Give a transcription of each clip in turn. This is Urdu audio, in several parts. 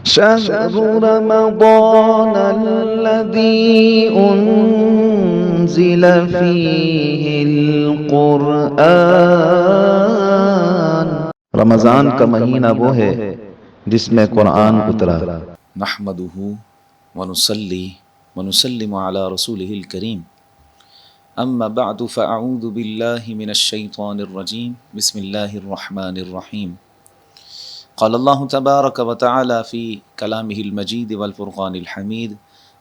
شهر رمضان الذي أنزل فيه القرآن۔ رمضان کا مہینہ وہ ہے جس میں قرآن اترا۔ نحمده ونصلي ونسلم على رسوله الكريم أما بعد فأعوذ بالله من الشيطان الرجيم بسم الله الرحمن الرحيم قال الله تبارك وتعالى في كلامه المجيد والفرقان الحميد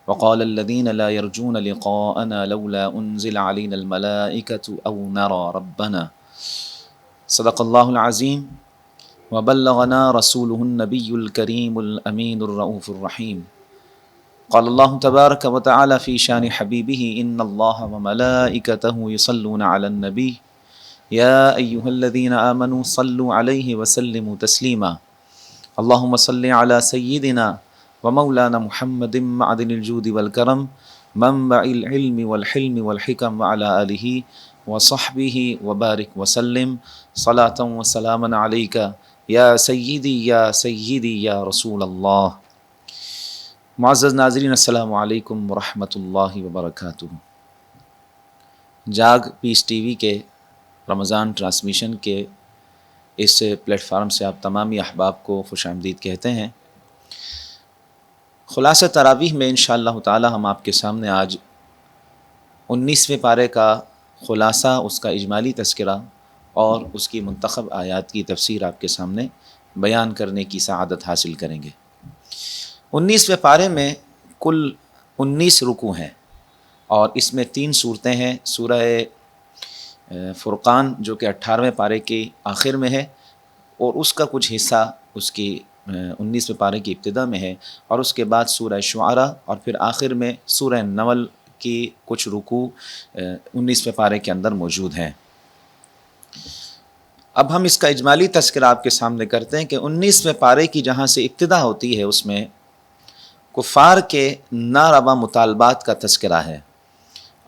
وقال الذين لا يرجون لقاءنا لولا أنزل علينا الملائكة أو نرى ربنا صدق الله العظيم وبلغنا رسوله النبي الكريم الأمين الرؤوف الرحيم قال الله تبارك وتعالى في شان حبيبه إن الله وملائكته يصلون على النبي يا أيها الذين آمنوا صلوا عليه وسلموا تسليما اللهم صل على سيدنا ومولانا محمد معدن الجود والكرم منبع العلم والحلم والحكم وعلى آله وصحبه وبارك وسلم صلاة وسلاما عليك یا سیدی یا رسول اللہ۔ معزز ناظرین السلام علیکم ورحمۃ اللہ وبرکاتہ۔ جاگ پیس ٹی وی کے رمضان ٹرانسمیشن کے اس پلیٹ فارم سے آپ تمامی احباب کو خوش آمدید کہتے ہیں۔ خلاصہ تراویح میں انشاءاللہ تعالی ہم آپ کے سامنے آج 19ویں پارے کا خلاصہ، اس کا اجمالی تذکرہ اور اس کی منتخب آیات کی تفسیر آپ کے سامنے بیان کرنے کی سعادت حاصل کریں گے۔ 19ویں پارے میں کل 19 رکوع ہیں اور اس میں 3 صورتیں ہیں۔ سورہ فرقان جو کہ 18ویں پارے کے آخر میں ہے، اور اس کا کچھ حصہ اس کی 19ویں پارے کی ابتدا میں ہے، اور اس کے بعد سورہ شعراء، اور پھر آخر میں سورہ نمل کی کچھ رکوع 19ویں پارے کے اندر موجود ہیں۔ اب ہم اس کا اجمالی تذکرہ آپ کے سامنے کرتے ہیں کہ 19ویں پارے کی جہاں سے ابتدا ہوتی ہے اس میں کفار کے ناروا مطالبات کا تذکرہ ہے،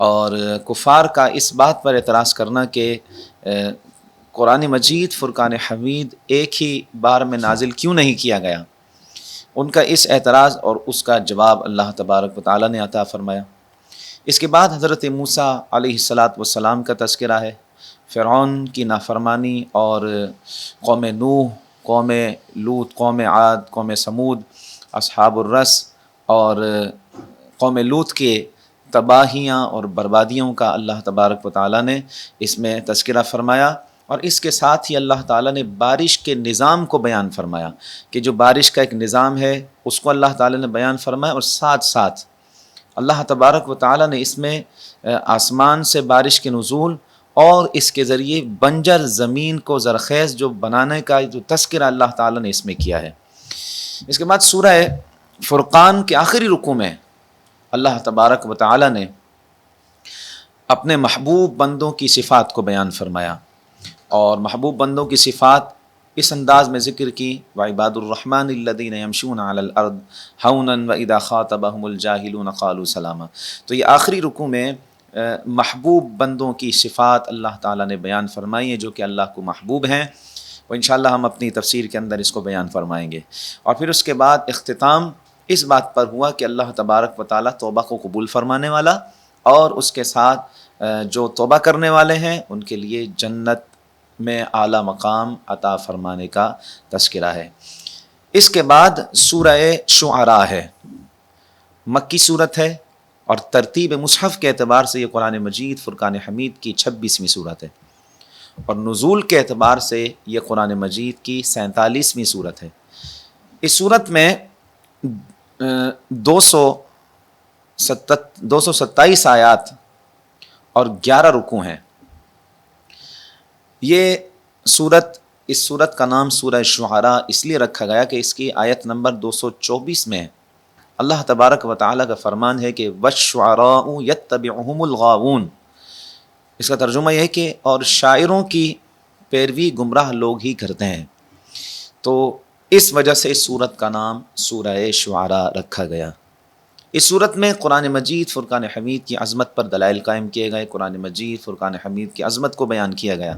اور کفار کا اس بات پر اعتراض کرنا کہ قرآن مجید فرقان حمید ایک ہی بار میں نازل کیوں نہیں کیا گیا، ان کا اس اعتراض اور اس کا جواب اللہ تبارک و تعالی نے عطا فرمایا۔ اس کے بعد حضرت موسیٰ علیہ السلام کا تذکرہ ہے، فرعون کی نافرمانی اور قوم نوح، قوم لوط، قوم عاد، قوم سمود، اصحاب الرس اور قوم لوط کے تباہیاں اور بربادیوں کا اللہ تبارک و تعالیٰ نے اس میں تذکرہ فرمایا، اور اس کے ساتھ ہی اللہ تعالیٰ نے بارش کے نظام کو بیان فرمایا کہ جو بارش کا ایک نظام ہے اس کو اللہ تعالیٰ نے بیان فرمایا، اور ساتھ ساتھ اللہ تبارک و تعالیٰ نے اس میں آسمان سے بارش کے نزول اور اس کے ذریعے بنجر زمین کو زرخیز جو بنانے کا جو تذکرہ اللہ تعالیٰ نے اس میں کیا ہے۔ اس کے بعد سورہ فرقان کے آخری رکوع میں اللہ تبارک و تعالیٰ نے اپنے محبوب بندوں کی صفات کو بیان فرمایا، اور محبوب بندوں کی صفات اس انداز میں ذکر کی، وعباد الرحمن الذین یمشون علی الارض ہونا واذا خاطبهم الجاہلون قالوا سلاما۔ تو یہ آخری رکوع میں محبوب بندوں کی صفات اللہ تعالیٰ نے بیان فرمائی ہیں جو کہ اللہ کو محبوب ہیں، وہ انشاءاللہ ہم اپنی تفسیر کے اندر اس کو بیان فرمائیں گے۔ اور پھر اس کے بعد اختتام اس بات پر ہوا کہ اللہ تبارک و تعالیٰ توبہ کو قبول فرمانے والا، اور اس کے ساتھ جو توبہ کرنے والے ہیں ان کے لیے جنت میں اعلیٰ مقام عطا فرمانے کا تذکرہ ہے۔ اس کے بعد سورہ شعراء ہے، مکی صورت ہے، اور ترتیب مصحف کے اعتبار سے یہ قرآن مجید فرقان حمید کی 26ویں صورت ہے، اور نزول کے اعتبار سے یہ قرآن مجید کی 47ویں صورت ہے۔ اس صورت میں 227 آیات اور 11 رکوع ہیں۔ یہ صورت، اس صورت کا نام سورہ شعراء اس لیے رکھا گیا کہ اس کی آیت نمبر 224 میں اللہ تبارک و تعالیٰ کا فرمان ہے کہ وَالشُّعَرَاءُ يَتَّبِعُهُمُ الْغَاوُونَ۔ اس کا ترجمہ یہ ہے کہ اور شاعروں کی پیروی گمراہ لوگ ہی کرتے ہیں، تو اس وجہ سے اس صورت کا نام سورہ شعراء رکھا گیا۔ اس صورت میں قرآن مجید فرقان حمید کی عظمت پر دلائل قائم کیے گئے، قرآن مجید فرقان حمید کی عظمت کو بیان کیا گیا،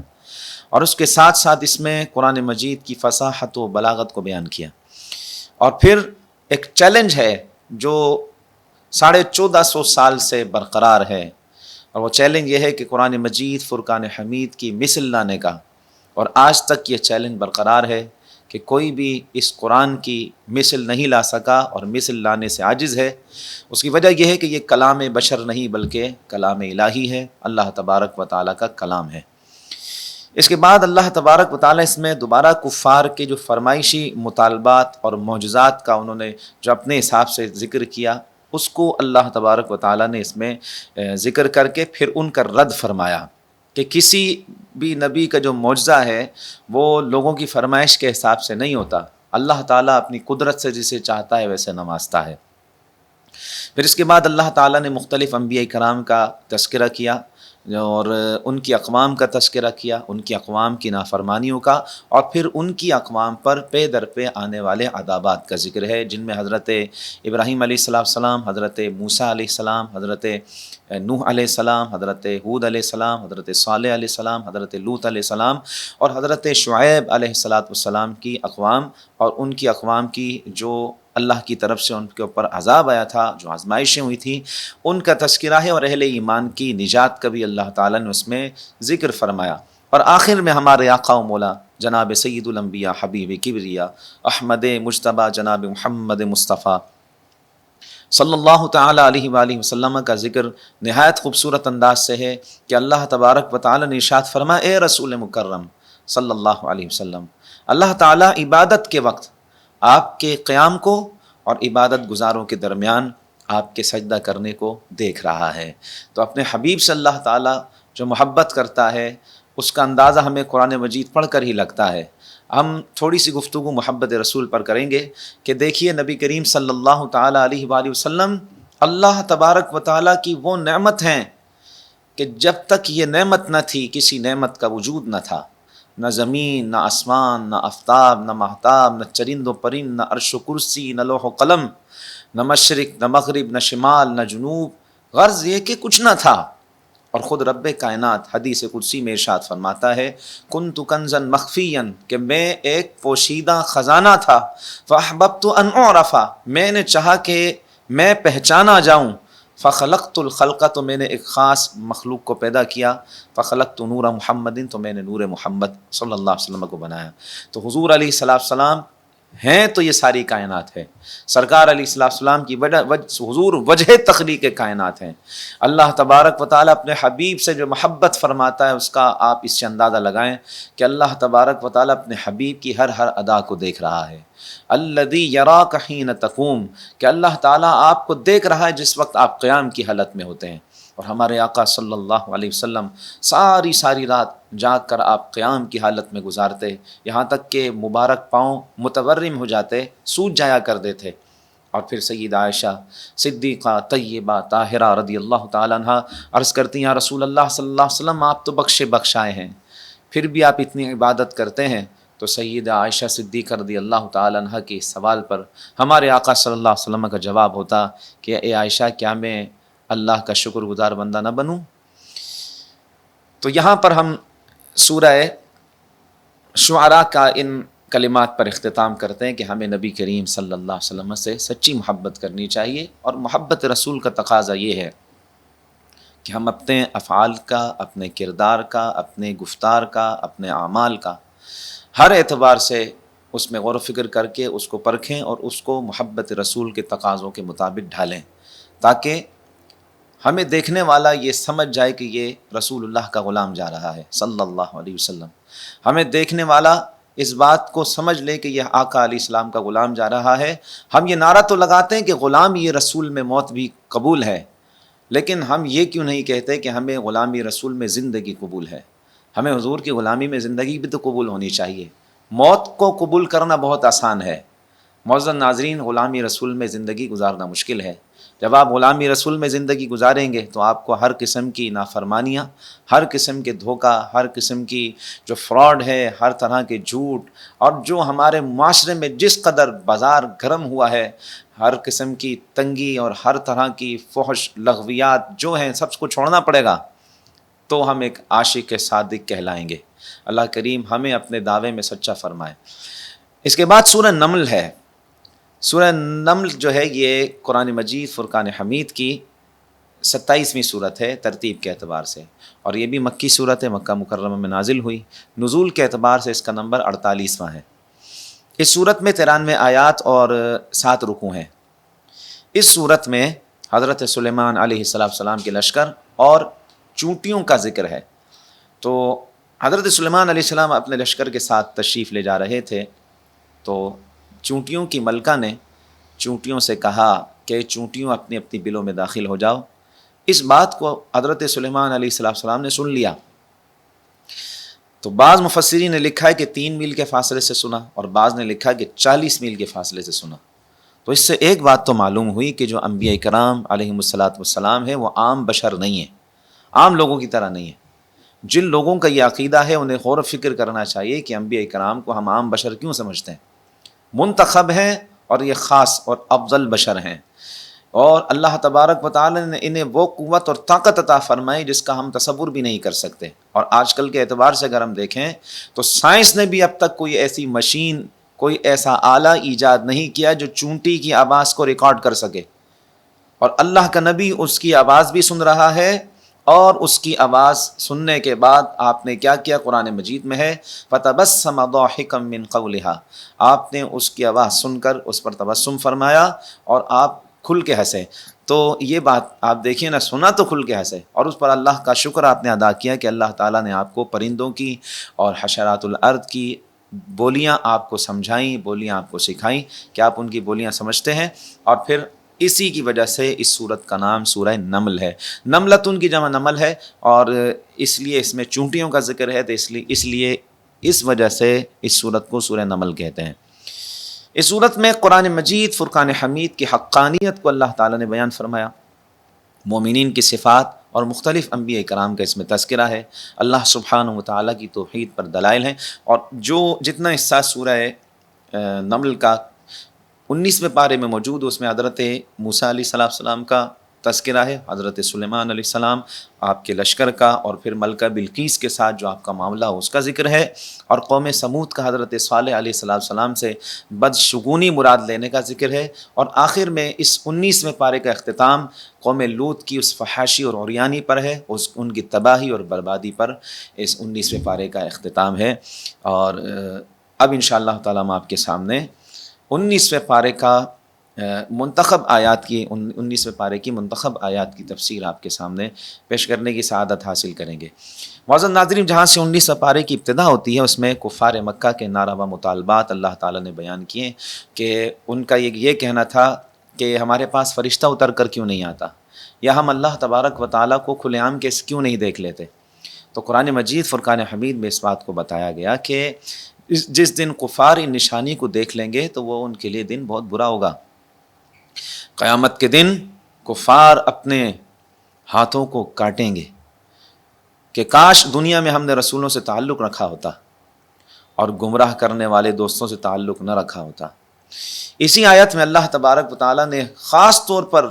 اور اس کے ساتھ ساتھ اس میں قرآن مجید کی فصاحت و بلاغت کو بیان کیا، اور پھر ایک چیلنج ہے جو 1450 سال سے برقرار ہے، اور وہ چیلنج یہ ہے کہ قرآن مجید فرقان حمید کی مثل لانے کا، اور آج تک یہ چیلنج برقرار ہے کہ کوئی بھی اس قرآن کی مثل نہیں لا سکا اور مثل لانے سے عاجز ہے۔ اس کی وجہ یہ ہے کہ یہ کلام بشر نہیں بلکہ کلام الہی ہے، اللہ تبارک و تعالیٰ کا کلام ہے۔ اس کے بعد اللہ تبارک و تعالیٰ اس میں دوبارہ کفار کے جو فرمائشی مطالبات اور معجزات کا انہوں نے جو اپنے حساب سے ذکر کیا، اس کو اللہ تبارک و تعالیٰ نے اس میں ذکر کر کے پھر ان کا رد فرمایا کہ کسی بھی نبی کا جو معجزہ ہے وہ لوگوں کی فرمائش کے حساب سے نہیں ہوتا، اللہ تعالیٰ اپنی قدرت سے جسے چاہتا ہے ویسے نوازتا ہے۔ پھر اس کے بعد اللہ تعالیٰ نے مختلف انبیاء کرام کا تذکرہ کیا اور ان کی اقوام کا تذکرہ کیا، ان کی اقوام کی نافرمانیوں کا، اور پھر ان کی اقوام پر پے در پے آنے والے عذابات کا ذکر ہے، جن میں حضرت ابراہیم علیہ السلام، حضرت موسیٰ علیہ السلام، حضرت نوح علیہ السلام، حضرت ہود علیہ السلام، حضرت صالح علیہ السلام، حضرت لوط علیہ السلام اور حضرت شعیب علیہ السلام کی اقوام، اور ان کی اقوام کی جو اللہ کی طرف سے ان کے اوپر عذاب آیا تھا، جو آزمائشیں ہوئی تھیں، ان کا تذکرہ ہے، اور اہل ایمان کی نجات کا بھی اللہ تعالیٰ نے اس میں ذکر فرمایا۔ اور آخر میں ہمارے آقا و مولا جناب سید الانبیاء حبیب کبریا احمد مجتبیٰ جناب محمد مصطفیٰ صلی اللہ تعالیٰ علیہ وآلہ وسلم کا ذکر نہایت خوبصورت انداز سے ہے کہ اللہ تبارک و تعالیٰ نے ارشاد فرمایا، اے رسول مکرم صلی اللہ علیہ وسلم، اللہ تعالیٰ عبادت کے وقت آپ کے قیام کو اور عبادت گزاروں کے درمیان آپ کے سجدہ کرنے کو دیکھ رہا ہے۔ تو اپنے حبیب سے اللہ تعالیٰ جو محبت کرتا ہے اس کا اندازہ ہمیں قرآن مجید پڑھ کر ہی لگتا ہے۔ ہم تھوڑی سی گفتگو محبت رسول پر کریں گے کہ دیکھیے نبی کریم صلی اللہ تعالیٰ علیہ وآلہ وسلم اللہ تبارک و تعالیٰ کی وہ نعمت ہیں کہ جب تک یہ نعمت نہ تھی کسی نعمت کا وجود نہ تھا، نہ زمین، نہ آسمان، نہ آفتاب، نہ مہتاب، نہ چرند و پرند، نہ عرش و کرسی، نہ لوح و قلم، نہ مشرق، نہ مغرب، نہ شمال، نہ جنوب، غرض یہ کہ کچھ نہ تھا۔ اور خود رب کائنات حدیث قدسی میں ارشاد فرماتا ہے، کنت کنزا مخفیا، کہ میں ایک پوشیدہ خزانہ تھا، فاحببت ان اعرف، میں نے چاہا کہ میں پہچانا جاؤں، فخلقت الخلق، تو میں نے ایک خاص مخلوق کو پیدا کیا، فخلقت نور محمد، تو میں نے نور محمد صلی اللہ علیہ وسلم کو بنایا۔ تو حضور علیہ السلام ہیں تو یہ ساری کائنات ہے، سرکار علیہ السلام کی حضور وجہ تخلیق کائنات ہیں۔ اللہ تبارک و تعالیٰ اپنے حبیب سے جو محبت فرماتا ہے اس کا آپ اس سے اندازہ لگائیں کہ اللہ تبارک و تعالیٰ اپنے حبیب کی ہر ادا کو دیکھ رہا ہے۔ الذی یراک حین تقوم، کہ اللہ تعالیٰ آپ کو دیکھ رہا ہے جس وقت آپ قیام کی حالت میں ہوتے ہیں۔ اور ہمارے آقا صلی اللہ علیہ وسلم ساری رات جاگ کر آپ قیام کی حالت میں گزارتے، یہاں تک کہ مبارک پاؤں متورم ہو جاتے، سوج جایا کرتے تھے۔ اور پھر سیدہ عائشہ صدیقہ طیبہ طاہرہ رضی اللہ تعالیٰ عنہ عرض کرتی ہیں، یا رسول اللہ صلی اللہ علیہ وسلم آپ تو بخشائے ہیں، پھر بھی آپ اتنی عبادت کرتے ہیں؟ تو سیدہ عائشہ صدیقہ رضی اللہ تعالیٰ عنہ کے سوال پر ہمارے آقا صلی اللہ علیہ وسلم کا جواب ہوتا کہ اے عائشہ، کیا میں اللہ کا شکر گزار بندہ نہ بنوں؟ تو یہاں پر ہم سورہ شعراء کا ان کلمات پر اختتام کرتے ہیں کہ ہمیں نبی کریم صلی اللہ علیہ وسلم سے سچی محبت کرنی چاہیے، اور محبت رسول کا تقاضا یہ ہے کہ ہم اپنے افعال کا، اپنے کردار کا، اپنے گفتار کا، اپنے اعمال کا ہر اعتبار سے اس میں غور و فکر کر کے اس کو پرکھیں اور اس کو محبت رسول کے تقاضوں کے مطابق ڈھالیں، تاکہ ہمیں دیکھنے والا یہ سمجھ جائے کہ یہ رسول اللہ کا غلام جا رہا ہے صلی اللہ علیہ وسلم۔ ہمیں دیکھنے والا اس بات کو سمجھ لے کہ یہ آقا علیہ السلام کا غلام جا رہا ہے۔ ہم یہ نعرہ تو لگاتے ہیں کہ غلام یہ رسول میں موت بھی قبول ہے، لیکن ہم یہ کیوں نہیں کہتے کہ ہمیں غلامی رسول میں زندگی قبول ہے؟ ہمیں حضور کی غلامی میں زندگی بھی تو قبول ہونی چاہیے۔ موت کو قبول کرنا بہت آسان ہے، معزز ناظرین، غلامی رسول میں زندگی گزارنا مشکل ہے۔ جب آپ غلامی رسول میں زندگی گزاریں گے تو آپ کو ہر قسم کی نافرمانیاں، ہر قسم کے دھوکہ، ہر قسم کی جو فراڈ ہے، ہر طرح کے جھوٹ، اور جو ہمارے معاشرے میں جس قدر بازار گرم ہوا ہے، ہر قسم کی تنگی اور ہر طرح کی فحش لغویات جو ہیں، سب کو چھوڑنا پڑے گا تو ہم ایک عاشق صادق کہلائیں گے۔ اللہ کریم ہمیں اپنے دعوے میں سچا فرمائے۔ اس کے بعد سورہ نمل ہے۔ سورہ نمل جو ہے یہ قرآن مجید فرقان حمید کی 27ویں صورت ہے ترتیب کے اعتبار سے، اور یہ بھی مکی صورت ہے، مکہ مکرمہ میں نازل ہوئی۔ نزول کے اعتبار سے اس کا نمبر 48واں ہے۔ اس صورت میں 93 آیات اور 7 رکوع ہیں۔ اس صورت میں حضرت سلیمان علیہ السلام کے لشکر اور چونٹیوں کا ذکر ہے۔ تو حضرت سلیمان علیہ السلام اپنے لشکر کے ساتھ تشریف لے جا رہے تھے، تو چونٹیوں کی ملکہ نے چونٹیوں سے کہا کہ چونٹیوں اپنی اپنی بلوں میں داخل ہو جاؤ۔ اس بات کو حضرت سلیمان علیہ السلام نے سن لیا، تو بعض مفسرین نے لکھا ہے کہ 3 میل کے فاصلے سے سنا، اور بعض نے لکھا کہ 40 میل کے فاصلے سے سنا۔ تو اس سے ایک بات تو معلوم ہوئی کہ جو انبیاء کرام علیہم الصلاۃ ہیں وہ عام بشر نہیں ہیں، عام لوگوں کی طرح نہیں ہیں۔ جن لوگوں کا یہ عقیدہ ہے انہیں غور و فکر کرنا چاہیے کہ انبیاء کرام کو ہم عام بشر کیوں سمجھتے ہیں۔ منتخب ہیں اور یہ خاص اور افضل بشر ہیں، اور اللہ تبارک و تعالی نے انہیں وہ قوت اور طاقت عطا فرمائی جس کا ہم تصور بھی نہیں کر سکتے۔ اور آج کل کے اعتبار سے اگر ہم دیکھیں تو سائنس نے بھی اب تک کوئی ایسی مشین، کوئی ایسا آلہ ایجاد نہیں کیا جو چونٹی کی آواز کو ریکارڈ کر سکے، اور اللہ کا نبی اس کی آواز بھی سن رہا ہے، اور اس کی آواز سننے کے بعد آپ نے کیا کیا؟ قرآن مجید میں ہے فَتَبَسَّمَ ضَاحِكًا مِّن قَوْلِهَا، آپ نے اس کی آواز سن کر اس پر تبسم فرمایا اور آپ کھل کے ہنسے۔ تو یہ بات آپ دیکھیں نا، سنا تو کھل کے ہنسے، اور اس پر اللہ کا شکر آپ نے ادا کیا کہ اللہ تعالیٰ نے آپ کو پرندوں کی اور حشرات الارض کی بولیاں آپ کو سمجھائیں، بولیاں آپ کو سکھائیں کہ آپ ان کی بولیاں سمجھتے ہیں۔ اور پھر اسی کی وجہ سے اس سورت کا نام سورہ نمل ہے۔ نملتن کی جمع نمل ہے، اور اس لیے اس میں چونٹیوں کا ذکر ہے، تو اس لیے اس وجہ سے اس سورت کو سورہ نمل کہتے ہیں۔ اس سورت میں قرآن مجید فرقان حمید کی حقانیت کو اللہ تعالیٰ نے بیان فرمایا، مومنین کی صفات اور مختلف انبیاء کرام کا اس میں تذکرہ ہے، اللہ سبحانہ و تعالیٰ کی توحید پر دلائل ہیں۔ اور جتنا حصہ سورہ نمل کا 19ویں پارے میں موجود، اس میں حضرت موسیٰ علیہ السلام کا تذکرہ ہے، حضرت سلیمان علیہ السلام آپ کے لشکر کا، اور پھر ملکہ بلقیس کے ساتھ جو آپ کا معاملہ ہو اس کا ذکر ہے، اور قوم سمود کا حضرت صالح علیہ السلام سے بدشگونی مراد لینے کا ذکر ہے، اور آخر میں اس 19ویں پارے کا اختتام قوم لوط کی اس فحاشی اور عریانی پر ہے، ان کی تباہی اور بربادی پر اس 19ویں پارے کا اختتام ہے۔ اور اب انشاءاللہ تعالی ہم آپ کے سامنے 19ویں پارے کا منتخب آیات کی 19ویں پارے کی منتخب آیات کی تفسیر آپ کے سامنے پیش کرنے کی سعادت حاصل کریں گے۔ معزز ناظرین، جہاں سے 19ویں پارے کی ابتدا ہوتی ہے اس میں کفار مکہ کے ناروا مطالبات اللہ تعالیٰ نے بیان کیے کہ ان کا یہ کہنا تھا کہ ہمارے پاس فرشتہ اتر کر کیوں نہیں آتا، یا ہم اللہ تبارک و تعالیٰ کو کھلے عام کیسے کیوں نہیں دیکھ لیتے۔ تو قرآن مجید فرقان حمید میں اس بات کو بتایا گیا کہ جس دن کفار ان نشانی کو دیکھ لیں گے تو وہ ان کے لیے دن بہت برا ہوگا۔ قیامت کے دن کفار اپنے ہاتھوں کو کاٹیں گے کہ کاش دنیا میں ہم نے رسولوں سے تعلق رکھا ہوتا اور گمراہ کرنے والے دوستوں سے تعلق نہ رکھا ہوتا۔ اسی آیت میں اللہ تبارک و تعالیٰ نے خاص طور پر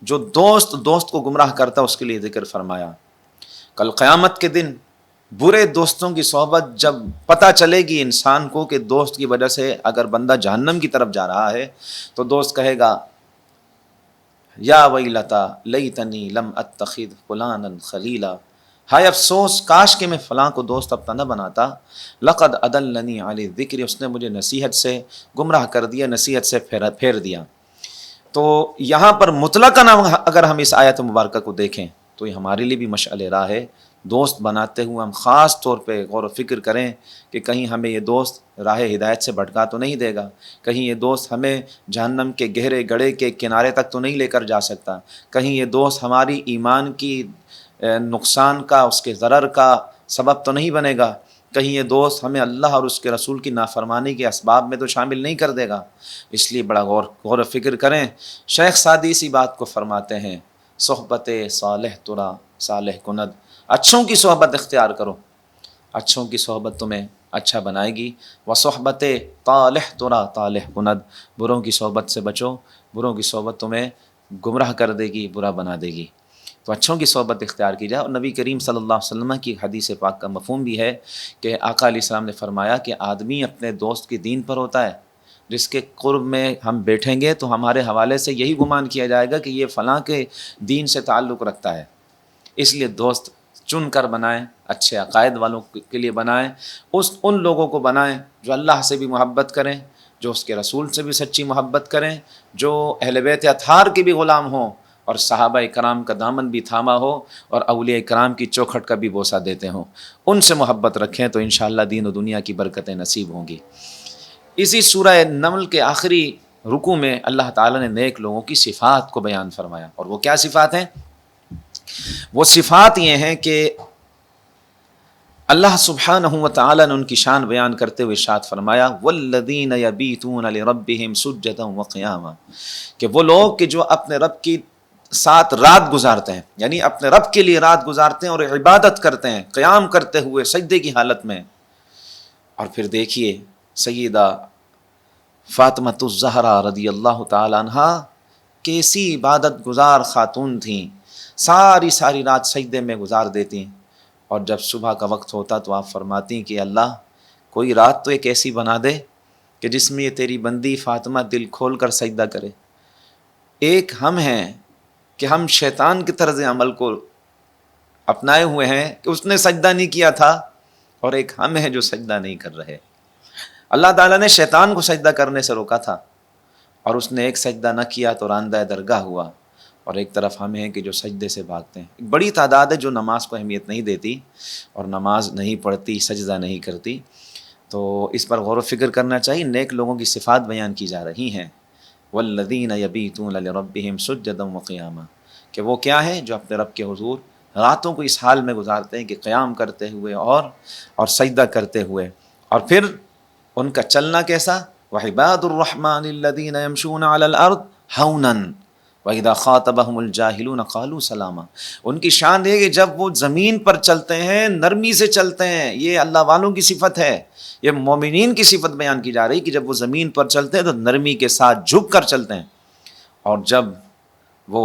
جو دوست کو گمراہ کرتا اس کے لیے ذکر فرمایا۔ کل قیامت کے دن برے دوستوں کی صحبت جب پتہ چلے گی انسان کو کہ دوست کی وجہ سے اگر بندہ جہنم کی طرف جا رہا ہے، تو دوست کہے گا یا ویلتا لیتنی لم اتخذ فلانا خلیلا، ہائے افسوس کاش کہ میں فلاں کو دوست اپنا نہ بناتا، لقد اضلنی علی الذکر، اس نے مجھے نصیحت سے گمراہ کر دیا، نصیحت سے پھیر دیا۔ تو یہاں پر مطلقاً اگر ہم اس آیت مبارکہ کو دیکھیں تو یہ ہمارے لیے بھی مشعل راہ ہے۔ دوست بناتے ہوئے ہم خاص طور پہ غور و فکر کریں کہ کہیں ہمیں یہ دوست راہ ہدایت سے بھٹکا تو نہیں دے گا، کہیں یہ دوست ہمیں جہنم کے گہرے گڑھے کے کنارے تک تو نہیں لے کر جا سکتا، کہیں یہ دوست ہماری ایمان کی نقصان کا، اس کے ضرر کا سبب تو نہیں بنے گا، کہیں یہ دوست ہمیں اللہ اور اس کے رسول کی نافرمانی کے اسباب میں تو شامل نہیں کر دے گا۔ اس لیے بڑا غور و فکر کریں۔ شیخ سعدی اسی بات کو فرماتے ہیں، صحبت صالح ترا صالح کند، اچھوں کی صحبت اختیار کرو، اچھوں کی صحبت تمہیں اچھا بنائے گی، وصحبت طالح ترا طالح کند، بروں کی صحبت سے بچو، بروں کی صحبت تمہیں گمراہ کر دے گی، برا بنا دے گی۔ تو اچھوں کی صحبت اختیار کی جائے۔ اور نبی کریم صلی اللہ علیہ وسلم کی حدیث پاک کا مفہوم بھی ہے کہ آقا علیہ السلام نے فرمایا کہ آدمی اپنے دوست کے دین پر ہوتا ہے جس کے قرب میں ہم بیٹھیں گے تو ہمارے حوالے سے یہی گمان کیا جائے گا کہ یہ فلاں کے دین سے تعلق رکھتا ہے. اس لیے دوست چن کر بنائیں، اچھے عقائد والوں کے لیے بنائیں، ان لوگوں کو بنائیں جو اللہ سے بھی محبت کریں، جو اس کے رسول سے بھی سچی محبت کریں، جو اہل بیت اطہار کے بھی غلام ہوں اور صحابہ کرام کا دامن بھی تھاما ہو اور اولیاء کرام کی چوکھٹ کا بھی بوسہ دیتے ہوں. ان سے محبت رکھیں تو انشاءاللہ دین و دنیا کی برکتیں نصیب ہوں گی. اسی سورہ نمل کے آخری رکوع میں اللہ تعالیٰ نے نیک لوگوں کی صفات کو بیان فرمایا. اور وہ کیا صفات ہیں؟ وہ صفات یہ ہیں کہ اللہ سبحانہ و تعالیٰ نے ان کی شان بیان کرتے ہوئے ارشاد فرمایا والذین یبیتون لربہم سجدا وقیاما، کہ وہ لوگ کہ جو اپنے رب کی ساتھ رات گزارتے ہیں، یعنی اپنے رب کے لیے رات گزارتے ہیں اور عبادت کرتے ہیں قیام کرتے ہوئے سجدے کی حالت میں. اور پھر دیکھیے سیدہ فاطمۃ الزہرا رضی اللہ تعالی عنہا کیسی عبادت گزار خاتون تھیں، ساری رات سجدے میں گزار دیتی، اور جب صبح کا وقت ہوتا تو آپ فرماتی کہ اللہ کوئی رات تو ایک ایسی بنا دے کہ جس میں یہ تیری بندی فاطمہ دل کھول کر سجدہ کرے. ایک ہم ہیں کہ ہم شیطان کے طرز عمل کو اپنائے ہوئے ہیں کہ اس نے سجدہ نہیں کیا تھا، اور ایک ہم ہیں جو سجدہ نہیں کر رہے. اللہ تعالیٰ نے شیطان کو سجدہ کرنے سے روکا تھا اور اس نے ایک سجدہ نہ کیا تو راندہ درگاہ ہوا، اور ایک طرف ہم ہیں کہ جو سجدے سے بھاگتے ہیں. ایک بڑی تعداد ہے جو نماز کو اہمیت نہیں دیتی اور نماز نہیں پڑھتی، سجدہ نہیں کرتی. تو اس پر غور و فکر کرنا چاہیے. نیک لوگوں کی صفات بیان کی جا رہی ہیں، والذین یبیتون لربہم سجدا وقیاما، کہ وہ کیا ہیں جو اپنے رب کے حضور راتوں کو اس حال میں گزارتے ہیں کہ قیام کرتے ہوئے اور سجدہ کرتے ہوئے. اور پھر ان کا چلنا کیسا؟ وعباد الرحمن الذین یمشون علی الارض ہونا وَإِذَا خَاطَبَهُمُ الْجَاهِلُونَ قَالُوا سَلَامًا. ان کی شان یہ کہ جب وہ زمین پر چلتے ہیں نرمی سے چلتے ہیں. یہ اللہ والوں کی صفت ہے، یہ مومنین کی صفت بیان کی جا رہی کہ جب وہ زمین پر چلتے ہیں تو نرمی کے ساتھ جھک کر چلتے ہیں، اور جب وہ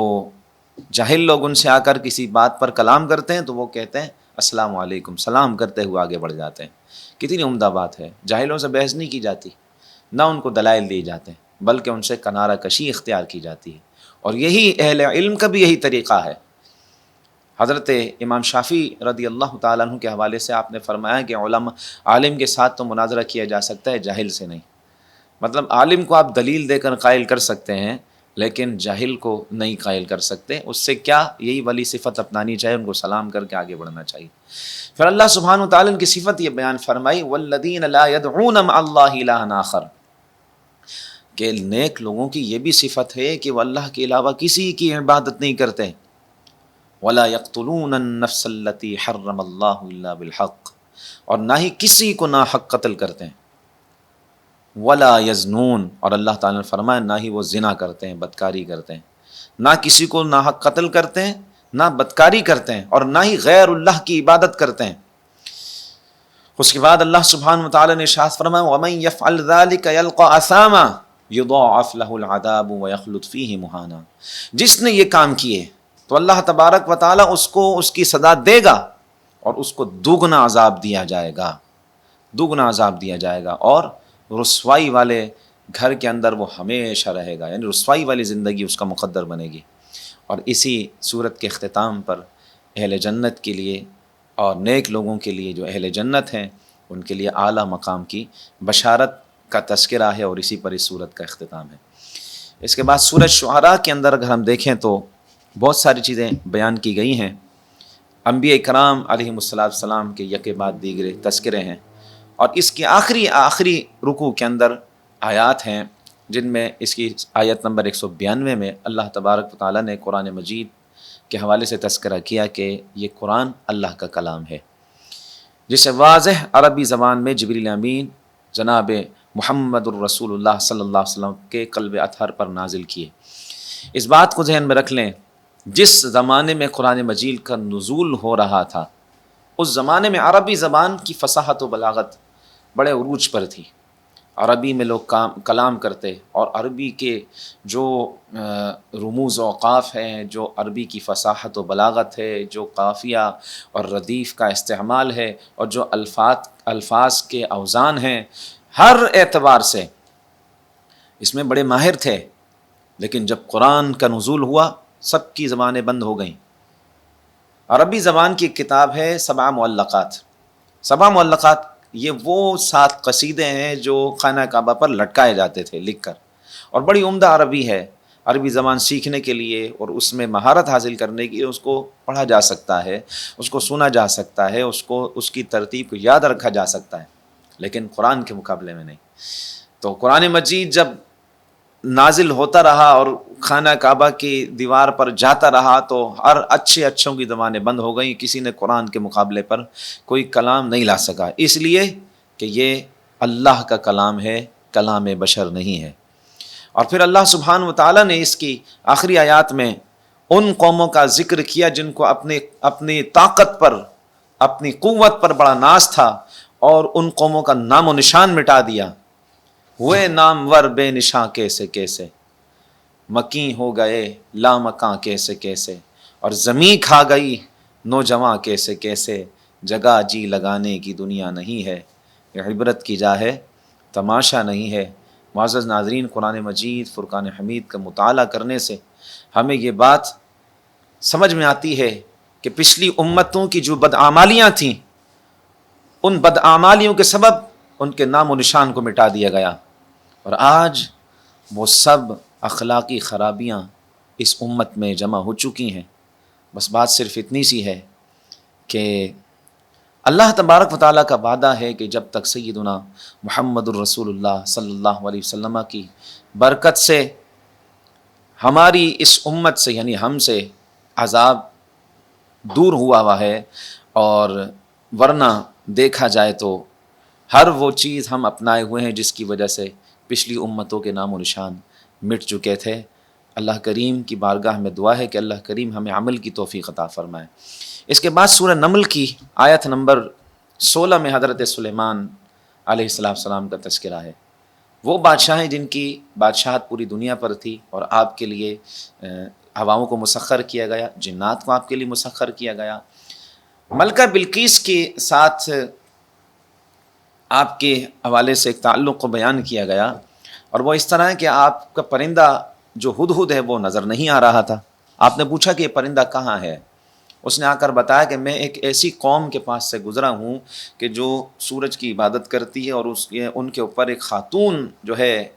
جاہل لوگ ان سے آ کر کسی بات پر کلام کرتے ہیں تو وہ کہتے ہیں السلام علیکم، سلام کرتے ہوئے آگے بڑھ جاتے ہیں. کتنی عمدہ بات ہے. جاہلوں سے بحث نہیں کی جاتی، نہ ان کو دلائل دیے جاتے ہیں، بلکہ ان سے کنارہ کشی اختیار کی جاتی ہے. اور یہی اہل علم کا بھی یہی طریقہ ہے. حضرت امام شافعی رضی اللہ تعالیٰ عنہ کے حوالے سے آپ نے فرمایا کہ عالم کے ساتھ تو مناظرہ کیا جا سکتا ہے، جاہل سے نہیں. مطلب عالم کو آپ دلیل دے کر قائل کر سکتے ہیں لیکن جاہل کو نہیں قائل کر سکتے. اس سے کیا یہی والی صفت اپنانی چاہیے، ان کو سلام کر کے آگے بڑھنا چاہیے. پھر اللہ سبحانہ وتعالیٰ کی صفت یہ بیان فرمائی والذین لا يدعون مع اللہ الہا آخر، کہ نیک لوگوں کی یہ بھی صفت ہے کہ وہ اللہ کے علاوہ کسی کی عبادت نہیں کرتے. ولا يقتلون النفس التي حرم اللہ الا بالحق، اور نہ ہی کسی کو ناحق قتل کرتے ہیں. ولا یزنون، اور اللہ تعالیٰ نے فرمایا نہ ہی وہ زنا کرتے ہیں، بدکاری کرتے ہیں. نہ کسی کو ناحق قتل کرتے ہیں، نہ بدکاری کرتے ہیں، اور نہ ہی غیر اللہ کی عبادت کرتے ہیں. اس کے بعد اللہ سبحانہ وتعالیٰ نے ارشاد فرمایا وَمَن يَفْعَلْ ذَلِكَ يَلْقَ أَثَامًا يُضَاعَفْ لَهُ الْعَذَابُ وَيَخْلُدْ فِيهِ مُهَانًا. جس نے یہ کام کیے تو اللہ تبارک و تعالیٰ اس کو اس کی سزا دے گا اور اس کو دوگنا عذاب دیا جائے گا، دوگنا عذاب دیا جائے گا، اور رسوائی والے گھر کے اندر وہ ہمیشہ رہے گا، یعنی رسوائی والی زندگی اس کا مقدر بنے گی. اور اسی صورت کے اختتام پر اہل جنت کے لیے اور نیک لوگوں کے لیے جو اہل جنت ہیں ان کے لیے اعلیٰ مقام کی بشارت کا تذکرہ ہے، اور اسی پر اس صورت کا اختتام ہے. اس کے بعد سورۃ شعراء کے اندر اگر ہم دیکھیں تو بہت ساری چیزیں بیان کی گئی ہیں. انبیاء کرام علیہم السلام کے یکے بعد دیگرے تذکرے ہیں، اور اس کے آخری رکوع کے اندر آیات ہیں جن میں اس کی آیت نمبر 192 میں اللہ تبارک و تعالیٰ نے قرآن مجید کے حوالے سے تذکرہ کیا کہ یہ قرآن اللہ کا کلام ہے، جسے واضح عربی زبان میں جبریل امین جناب محمد الرسول اللہ صلی اللہ علیہ وسلم کے قلب اطہر پر نازل کیے. اس بات کو ذہن میں رکھ لیں، جس زمانے میں قرآن مجید کا نزول ہو رہا تھا اس زمانے میں عربی زبان کی فصاحت و بلاغت بڑے عروج پر تھی. عربی میں لوگ کلام کرتے، اور عربی کے جو رموز و اوقاف ہیں، جو عربی کی فصاحت و بلاغت ہے، جو قافیہ اور ردیف کا استعمال ہے، اور جو الفاظ کے اوزان ہیں، ہر اعتبار سے اس میں بڑے ماہر تھے، لیکن جب قرآن کا نزول ہوا سب کی زبانیں بند ہو گئیں۔ عربی زبان کی ایک کتاب ہے 7 معلقات۔ 7 معلقات یہ وہ 7 قصیدے ہیں جو خانہ کعبہ پر لٹکائے جاتے تھے لکھ کر، اور بڑی عمدہ عربی ہے۔ عربی زبان سیکھنے کے لیے اور اس میں مہارت حاصل کرنے کے لیے اس کو پڑھا جا سکتا ہے، اس کو سنا جا سکتا ہے، اس کی ترتیب کو یاد رکھا جا سکتا ہے، لیکن قرآن کے مقابلے میں نہیں۔ تو قرآن مجید جب نازل ہوتا رہا اور خانہ کعبہ کی دیوار پر جاتا رہا تو ہر اچھوں کی زبانیں بند ہو گئیں، کسی نے قرآن کے مقابلے پر کوئی کلام نہیں لا سکا، اس لیے کہ یہ اللہ کا کلام ہے، کلام بشر نہیں ہے۔ اور پھر اللہ سبحانہ و تعالیٰ نے اس کی آخری آیات میں ان قوموں کا ذکر کیا جن کو اپنی طاقت پر، اپنی قوت پر بڑا ناز تھا، اور ان قوموں کا نام و نشان مٹا دیا۔ ہوئے نامور بے نشاں کیسے کیسے، مکیں ہو گئے لامکاں کیسے کیسے، اور زمیں کھا گئی نوجواں کیسے کیسے، جگہ جی لگانے کی دنیا نہیں ہے، یہ عبرت کی جا ہے تماشا نہیں ہے۔ معزز ناظرین، قرآن مجید فرقان حمید کا مطالعہ کرنے سے ہمیں یہ بات سمجھ میں آتی ہے کہ پچھلی امتوں کی جو بدعمالیاں تھیں، ان بدعمالیوں کے سبب ان کے نام و نشان کو مٹا دیا گیا، اور آج وہ سب اخلاقی خرابیاں اس امت میں جمع ہو چکی ہیں۔ بس بات صرف اتنی سی ہے کہ اللہ تبارک و تعالیٰ کا وعدہ ہے کہ جب تک سیدنا محمد الرسول اللہ صلی اللہ علیہ وسلم کی برکت سے ہماری اس امت سے، یعنی ہم سے، عذاب دور ہوا ہے، اور ورنہ دیکھا جائے تو ہر وہ چیز ہم اپنائے ہوئے ہیں جس کی وجہ سے پچھلی امتوں کے نام و نشان مٹ چکے تھے۔ اللہ کریم کی بارگاہ میں دعا ہے کہ اللہ کریم ہمیں عمل کی توفیق عطا فرمائے۔ اس کے بعد سورہ نمل کی آیت نمبر 16 میں حضرت سلیمان علیہ السلام کا تذکرہ ہے۔ وہ بادشاہ ہیں جن کی بادشاہت پوری دنیا پر تھی، اور آپ کے لیے ہواؤں کو مسخر کیا گیا، جنات کو آپ کے لیے مسخر کیا گیا۔ ملکہ بلقیس کے ساتھ آپ کے حوالے سے ایک تعلق کو بیان کیا گیا، اور وہ اس طرح ہے کہ آپ کا پرندہ جو ہدہد ہے وہ نظر نہیں آ رہا تھا۔ آپ نے پوچھا کہ یہ پرندہ کہاں ہے؟ اس نے آ کر بتایا کہ میں ایک ایسی قوم کے پاس سے گزرا ہوں کہ جو سورج کی عبادت کرتی ہے، اور ان کے اوپر ایک خاتون جو ہے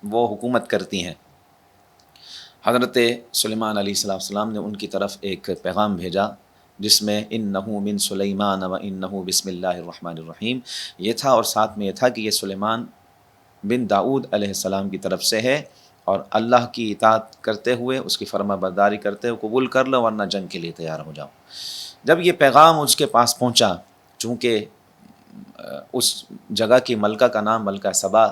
وہ حکومت کرتی ہیں۔ حضرت سلیمان علیہ السلام نے ان کی طرف ایک پیغام بھیجا جس میں انہو من سلیمان و انہو بسم اللہ الرحمن الرحیم یہ تھا، اور ساتھ میں یہ تھا کہ یہ سلیمان بن داؤد علیہ السلام کی طرف سے ہے، اور اللہ کی اطاعت کرتے ہوئے، اس کی فرما برداری کرتے ہوئے قبول کر لو، ورنہ جنگ کے لیے تیار ہو جاؤ۔ جب یہ پیغام اس کے پاس پہنچا، چونکہ اس جگہ کی ملکہ کا نام ملکہ سبا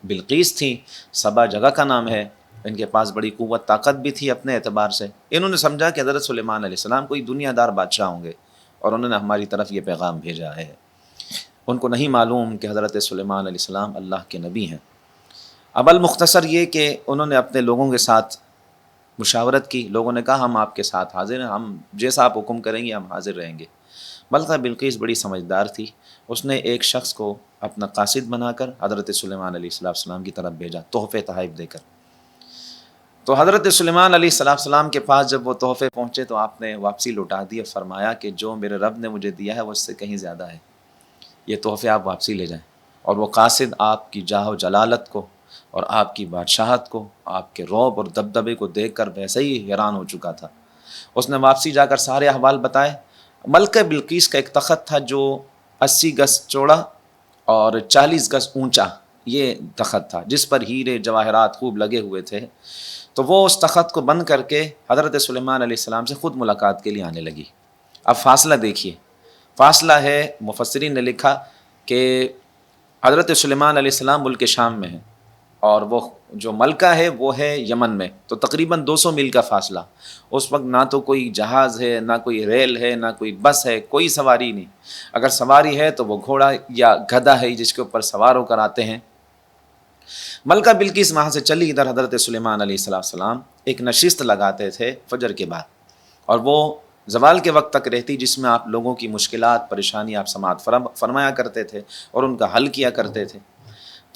بلقیس تھی، سبا جگہ کا نام ہے، ان کے پاس بڑی قوت طاقت بھی تھی اپنے اعتبار سے، انہوں نے سمجھا کہ حضرت سلیمان علیہ السلام کوئی دنیا دار بادشاہ ہوں گے، اور انہوں نے ہماری طرف یہ پیغام بھیجا ہے۔ ان کو نہیں معلوم کہ حضرت سلیمان علیہ السلام اللہ کے نبی ہیں۔ اب المختصر یہ کہ انہوں نے اپنے لوگوں کے ساتھ مشاورت کی، لوگوں نے کہا ہم آپ کے ساتھ حاضر ہیں، ہم جیسا آپ حکم کریں گے ہم حاضر رہیں گے۔ ملکہ بلقیس بڑی سمجھدار تھی، اس نے ایک شخص کو اپنا قاصد بنا کر حضرت سلیمان علیہ السلام کی طرف بھیجا، تحفے تحائف دے کر۔ تو حضرت سلیمان علیہ السلام کے پاس جب وہ تحفے پہنچے تو آپ نے واپسی لوٹا دی اور فرمایا کہ جو میرے رب نے مجھے دیا ہے وہ اس سے کہیں زیادہ ہے، یہ تحفے آپ واپسی لے جائیں۔ اور وہ قاصد آپ کی جاہ و جلالت کو اور آپ کی بادشاہت کو، آپ کے رعب اور دبدبے کو دیکھ کر ویسے ہی حیران ہو چکا تھا۔ اس نے واپسی جا کر سارے احوال بتائے۔ ملکہ بلقیس کا ایک تخت تھا جو 80 گز چوڑا اور 40 گز اونچا، یہ تخت تھا جس پر ہیرے جواہرات خوب لگے ہوئے تھے۔ تو وہ اس تخت کو بند کر کے حضرت سلیمان علیہ السلام سے خود ملاقات کے لیے آنے لگی۔ اب فاصلہ دیکھیے، فاصلہ ہے، مفسرین نے لکھا کہ حضرت سلیمان علیہ السلام ملک شام میں ہیں، اور وہ جو ملکہ ہے وہ ہے یمن میں، تو تقریباً 200 میل کا فاصلہ۔ اس وقت نہ تو کوئی جہاز ہے، نہ کوئی ریل ہے، نہ کوئی بس ہے، کوئی سواری نہیں۔ اگر سواری ہے تو وہ گھوڑا یا گدھا ہے جس کے اوپر سوار ہو کر آتے ہیں۔ ملکہ بلقیس وہاں سے چلی، ادھر حضرت سلیمان علیہ السلام ایک نشست لگاتے تھے فجر کے بعد، اور وہ زوال کے وقت تک رہتی، جس میں آپ لوگوں کی مشکلات، پریشانی آپ سماعت فرمایا کرتے تھے اور ان کا حل کیا کرتے تھے۔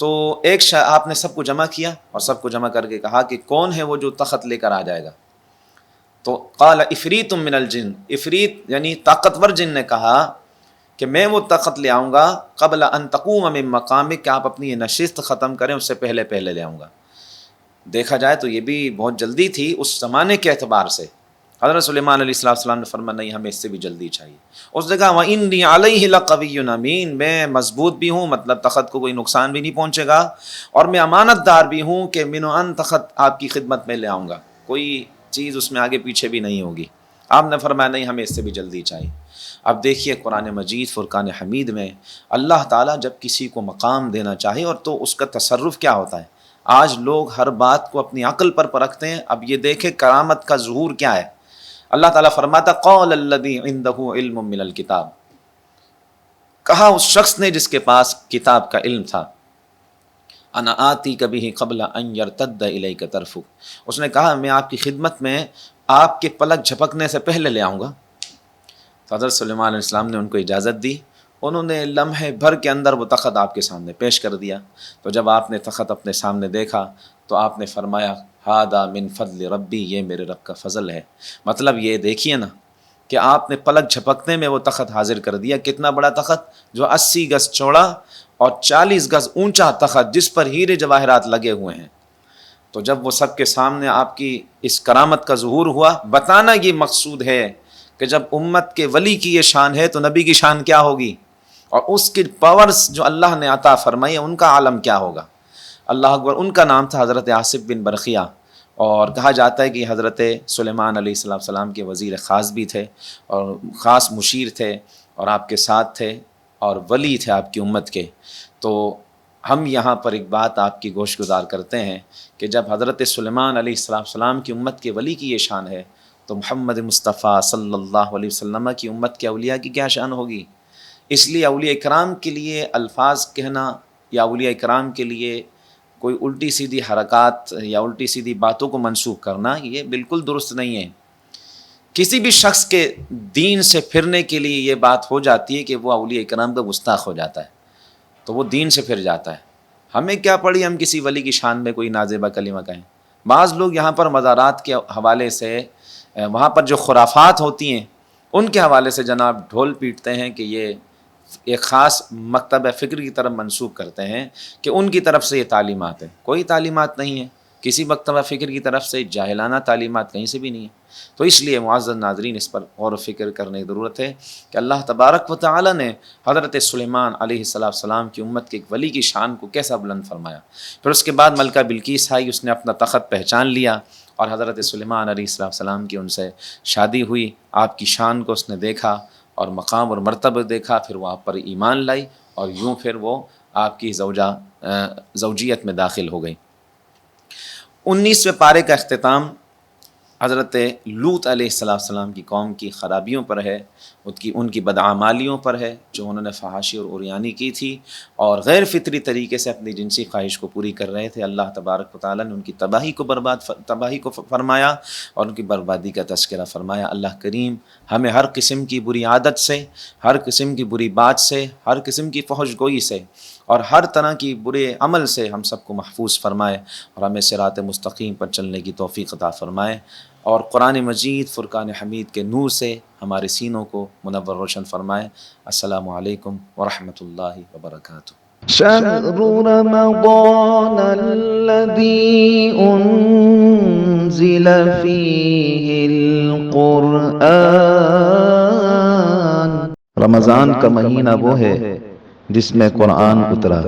تو آپ نے سب کو جمع کیا اور سب کو جمع کر کے کہا کہ کون ہے وہ جو تخت لے کر آ جائے گا؟ تو قال افریت من الجن، افریت یعنی طاقتور جن نے کہا کہ میں وہ تخت لے آؤں گا قبل ان تقوم من مقامک، کہ آپ اپنی یہ نشست ختم کریں اس سے پہلے لے آؤں گا۔ دیکھا جائے تو یہ بھی بہت جلدی تھی اس زمانے کے اعتبار سے۔ حضرت سلیمان علیہ السلام نے فرمایا نہیں، ہمیں اس سے بھی جلدی چاہیے۔ اس نے کہا وَإِنِّي عَلَيْهِ لَقَوِيٌّ أَمِينٌ، میں مضبوط بھی ہوں، مطلب تخت کو کوئی نقصان بھی نہیں پہنچے گا، اور میں امانت دار بھی ہوں کہ منو ان تخت آپ کی خدمت میں لے آؤں گا، کوئی چیز اس میں آگے پیچھے بھی نہیں ہوگی۔ آپ نے فرمایا نہیں، ہمیں اس سے بھی جلدی چاہیے۔ اب دیکھیے قرآن مجید فرقان حمید میں اللہ تعالیٰ جب کسی کو مقام دینا چاہے اور تو اس کا تصرف کیا ہوتا ہے۔ آج لوگ ہر بات کو اپنی عقل پر پرکھتے ہیں، اب یہ دیکھیں کرامت کا ظہور کیا ہے۔ اللہ تعالیٰ فرماتا قول الذی عندہ علم من الکتاب، کہا اس شخص نے جس کے پاس کتاب کا علم تھا، انا آتی کبھی قبل ان یرتد الیک طرفک، اس نے کہا میں آپ کی خدمت میں آپ کے پلک جھپکنے سے پہلے لے آؤں گا۔ تو حضرت سلیمان علیہ السلام نے ان کو اجازت دی، انہوں نے لمحے بھر کے اندر وہ تخت آپ کے سامنے پیش کر دیا۔ تو جب آپ نے تخت اپنے سامنے دیکھا تو آپ نے فرمایا ہذا من فضل ربی، یہ میرے رب کا فضل ہے۔ مطلب یہ دیکھیے نا کہ آپ نے پلک جھپکنے میں وہ تخت حاضر کر دیا۔ کتنا بڑا تخت، جو 80 گز چوڑا اور 40 گز اونچا تخت، جس پر ہیرے جواہرات لگے ہوئے ہیں۔ تو جب وہ سب کے سامنے آپ کی اس کرامت کا ظہور ہوا، بتانا یہ مقصود ہے کہ جب امت کے ولی کی یہ شان ہے تو نبی کی شان کیا ہوگی، اور اس کی پاورز جو اللہ نے عطا فرمائی ان کا عالم کیا ہوگا۔ اللہ اکبر۔ ان کا نام تھا حضرت آصف بن برقیہ، اور کہا جاتا ہے کہ حضرت سلیمان علیہ السلام کے وزیر خاص بھی تھے اور خاص مشیر تھے اور آپ کے ساتھ تھے اور ولی تھے آپ کی امت کے۔ تو ہم یہاں پر ایک بات آپ کی گوش گزار کرتے ہیں کہ جب حضرت سلیمان علیہ السلام کی امت کے ولی کی یہ شان ہے تو محمد مصطفیٰ صلی اللہ علیہ وسلم کی امت کے اولیاء کی کیا شان ہوگی۔ اس لیے اولیاء اکرام کے لیے الفاظ کہنا یا اولیاء اکرام کے لیے کوئی الٹی سیدھی حرکات یا الٹی سیدھی باتوں کو منسوخ کرنا یہ بالکل درست نہیں ہے۔ کسی بھی شخص کے دین سے پھرنے کے لیے یہ بات ہو جاتی ہے کہ وہ اولیاء اکرام کا گستاخ ہو جاتا ہے، تو وہ دین سے پھر جاتا ہے۔ ہمیں کیا پڑی ہم کسی ولی کی شان میں کوئی نازیبہ کلمہ کہیں۔ بعض لوگ یہاں پر مزارات کے حوالے سے، وہاں پر جو خرافات ہوتی ہیں ان کے حوالے سے جناب ڈھول پیٹتے ہیں کہ یہ ایک خاص مکتب فکر کی طرف منسوخ کرتے ہیں کہ ان کی طرف سے یہ تعلیمات ہیں۔ کوئی تعلیمات نہیں ہے کسی مکتبہ فکر کی طرف سے، جاہلانہ تعلیمات کہیں سے بھی نہیں ہے۔ تو اس لیے معزز ناظرین اس پر غور و فکر کرنے کی ضرورت ہے کہ اللہ تبارک و تعالی نے حضرت سلیمان علیہ السلام کی امت کے ایک ولی کی شان کو کیسا بلند فرمایا۔ پھر اس کے بعد ملکہ بلقیس آئی، اس نے اپنا تخت پہچان لیا اور حضرت سلیمان علیہ السلام کی ان سے شادی ہوئی۔ آپ کی شان کو اس نے دیکھا اور مقام اور مرتبہ دیکھا، پھر وہ آپ پر ایمان لائی اور یوں پھر وہ آپ کی زوجیت میں داخل ہو گئی۔ 19ویں پارے کا اختتام حضرت لوط علیہ السلام کی قوم کی خرابیوں پر ہے، ان کی بدعمالیوں پر ہے، جو انہوں نے فحاشی اور عریانی کی تھی اور غیر فطری طریقے سے اپنی جنسی خواہش کو پوری کر رہے تھے۔ اللہ تبارک و تعالیٰ نے ان کی تباہی کو فرمایا اور ان کی بربادی کا تذکرہ فرمایا۔ اللہ کریم ہمیں ہر قسم کی بری عادت سے، ہر قسم کی بری بات سے، ہر قسم کی فحش گوئی سے اور ہر طرح کی برے عمل سے ہم سب کو محفوظ فرمائے اور ہمیں صراط مستقیم پر چلنے کی توفیق عطا فرمائے، اور قرآن مجید فرقان حمید کے نور سے ہمارے سینوں کو منور روشن فرمائے۔ السلام علیکم ورحمۃ اللہ وبرکاتہ۔ شهر رمضان الذي أنزل فيه القرآن، رمضان کا مہینہ وہ ہے جس میں قرآن اترا۔